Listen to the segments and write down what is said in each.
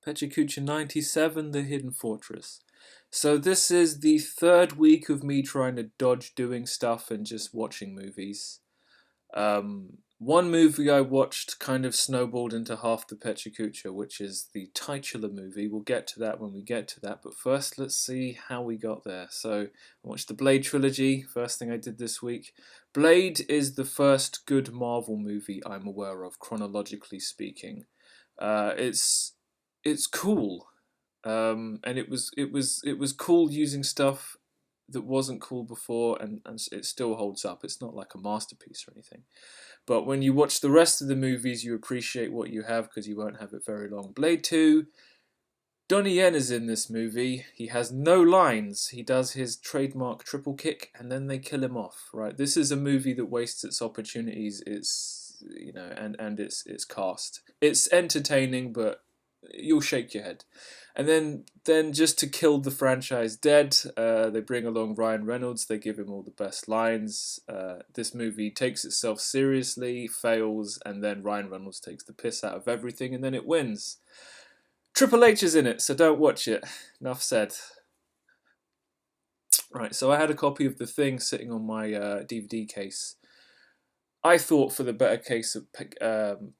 Pecha Kucha 97, The Hidden Fortress. So this is the third week of me trying to dodge doing stuff and just watching movies. One movie I watched kind of snowballed into half the Pecha Kucha, which is the titular movie. We'll get to that when we get to that, but first let's see how we got there. So I watched the Blade trilogy, first thing I did this week. Blade is the first good Marvel movie I'm aware of, chronologically speaking. It's cool, and it was cool using stuff that wasn't cool before, and it still holds up. It's not like a masterpiece or anything. But when you watch the rest of the movies, you appreciate what you have because you won't have it very long. Blade 2, Donnie Yen is in this movie. He has no lines. He does his trademark triple kick, and then they kill him off. Right? This is a movie that wastes its opportunities. And it's cast. It's entertaining, but you'll shake your head. And then just to kill the franchise dead, they bring along Ryan Reynolds. They give him all the best lines. This movie takes itself seriously, fails, and then Ryan Reynolds takes the piss out of everything, and then it wins. Triple H is in it, so don't watch it. Enough said. Right, so I had a copy of The Thing sitting on my DVD case. I thought for the better case of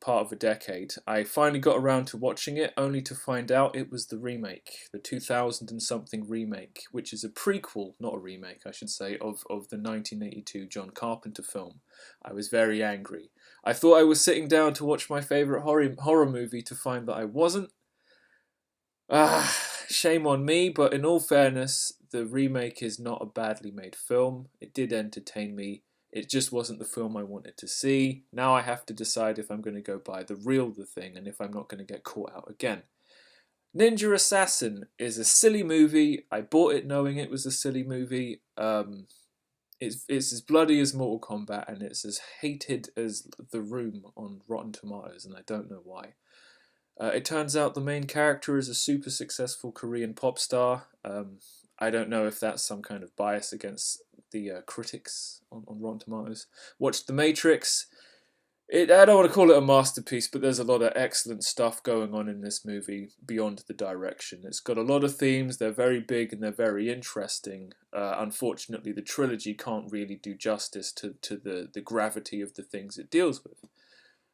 part of a decade. I finally got around to watching it, only to find out it was the remake, the 2000 and something remake, which is a prequel, not a remake, I should say, of the 1982 John Carpenter film. I was very angry. I thought I was sitting down to watch my favourite horror movie to find that I wasn't. Shame on me, but in all fairness, the remake is not a badly made film. It did entertain me. It just wasn't the film I wanted to see. Now I have to decide if I'm going to go buy the real The Thing and if I'm not going to get caught out again. Ninja Assassin is a silly movie. I bought it knowing it was a silly movie. It's as bloody as Mortal Kombat, and it's as hated as The Room on Rotten Tomatoes, and I don't know why. It turns out the main character is a super successful Korean pop star. I don't know if that's some kind of bias against the critics on Rotten Tomatoes. Watched The Matrix. I don't want to call it a masterpiece, but there's a lot of excellent stuff going on in this movie beyond the direction. It's got a lot of themes. They're very big and they're very interesting. Unfortunately, the trilogy can't really do justice to the gravity of the things it deals with.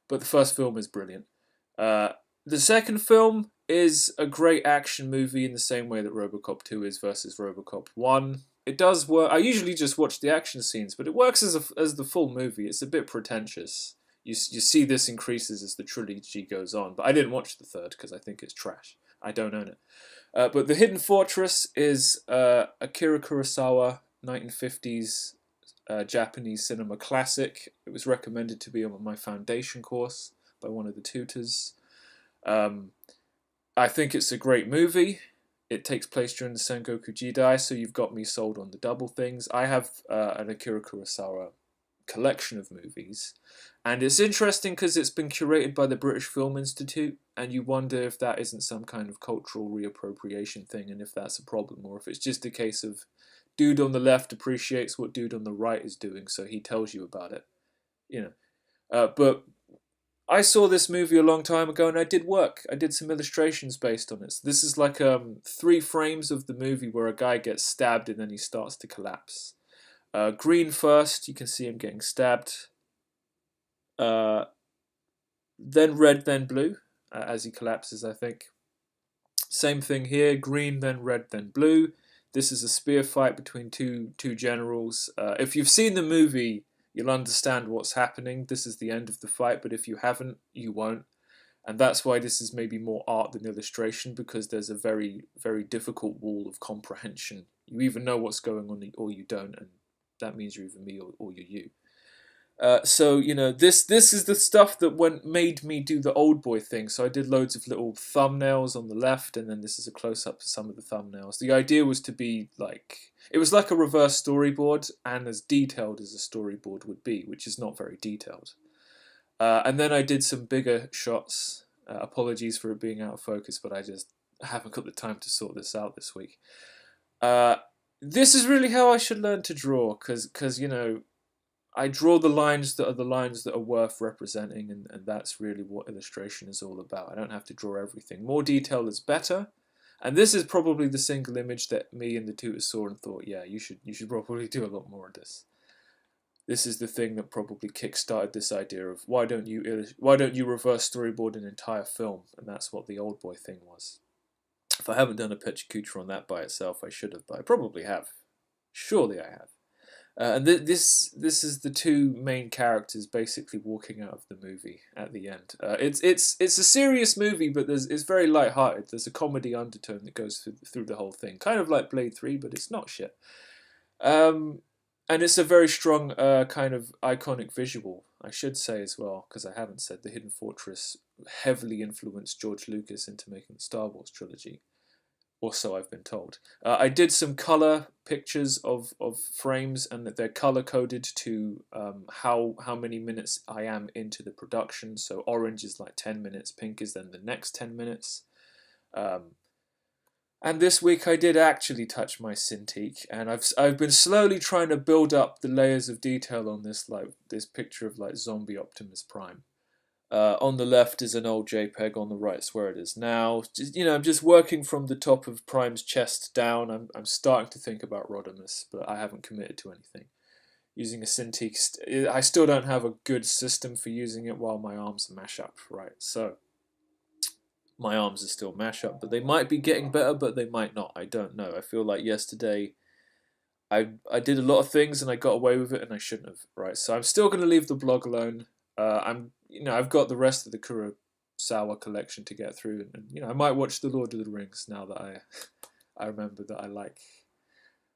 But the first film is brilliant. The second film is a great action movie in the same way that RoboCop 2 is versus RoboCop 1. It does work. I usually just watch the action scenes, but it works as the full movie. It's a bit pretentious. You see this increases as the trilogy goes on, but I didn't watch the third because I think it's trash. I don't own it. But The Hidden Fortress is Akira Kurosawa 1950s Japanese cinema classic. It was recommended to be on my foundation course by one of the tutors. I think it's a great movie. It takes place during the Sengoku Jidai, so you've got me sold on the double things. I have an Akira Kurosawa collection of movies, and it's interesting because it's been curated by the British Film Institute, and you wonder if that isn't some kind of cultural reappropriation thing, and if that's a problem, or if it's just a case of dude on the left appreciates what dude on the right is doing, so he tells you about it. But I saw this movie a long time ago and I did work. I did some illustrations based on it. So this is like 3 frames of the movie where a guy gets stabbed and then he starts to collapse. Green first, you can see him getting stabbed. Then red, then blue, as he collapses, I think. Same thing here, green, then red, then blue. This is a spear fight between two generals. If you've seen the movie, you'll understand what's happening. This is the end of the fight, but if you haven't, you won't. And that's why this is maybe more art than illustration, because there's a very, very difficult wall of comprehension. You either know what's going on or you don't, and that means you're either me or you're you. So, this is the stuff that made me do the old boy thing. So I did loads of little thumbnails on the left, and then this is a close-up to some of the thumbnails. The idea was to be like... It was like a reverse storyboard, and as detailed as a storyboard would be, which is not very detailed. And then I did some bigger shots. Apologies for it being out of focus, but I just haven't got the time to sort this out this week. This is really how I should learn to draw, because I draw the lines that are worth representing, and that's really what illustration is all about. I don't have to draw everything. More detail is better, and this is probably the single image that me and the tutor saw and thought, yeah, you should probably do a lot more of this. This is the thing that probably kick-started this idea of why don't you reverse storyboard an entire film, and that's what the Old Boy thing was. If I haven't done a Pecha Kucha on that by itself, I should have, but I probably have. Surely I have. And this is the two main characters basically walking out of the movie at the end. It's a serious movie, but it's very light-hearted. There's a comedy undertone that goes through the whole thing, kind of like Blade 3, but it's not shit. And it's a very strong kind of iconic visual, I should say as well, because I haven't said. The Hidden Fortress heavily influenced George Lucas into making the Star Wars trilogy. Or so I've been told. I did some color pictures of frames, and that they're color coded to how many minutes I am into the production. So orange is like 10 minutes, pink is then the next 10 minutes. And this week I did actually touch my Cintiq, and I've been slowly trying to build up the layers of detail on this, like this picture of like zombie Optimus Prime. On the left is an old JPEG, on the right is where it is now. Just, I'm just working from the top of Prime's chest down. I'm starting to think about Rodimus, but I haven't committed to anything. Using a Cintiq, I still don't have a good system for using it while my arms are mash up, right? So, my arms are still mash up, but they might be getting better, but they might not. I don't know. I feel like yesterday I did a lot of things and I got away with it and I shouldn't have, right? So I'm still going to leave the blog alone. I've got the rest of the Kurosawa collection to get through, and I might watch The Lord of the Rings now that I remember that I like.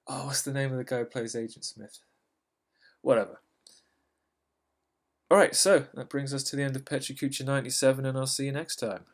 Oh, what's the name of the guy who plays Agent Smith? Whatever. Alright, so that brings us to the end of Pecha Kucha 97, and I'll see you next time.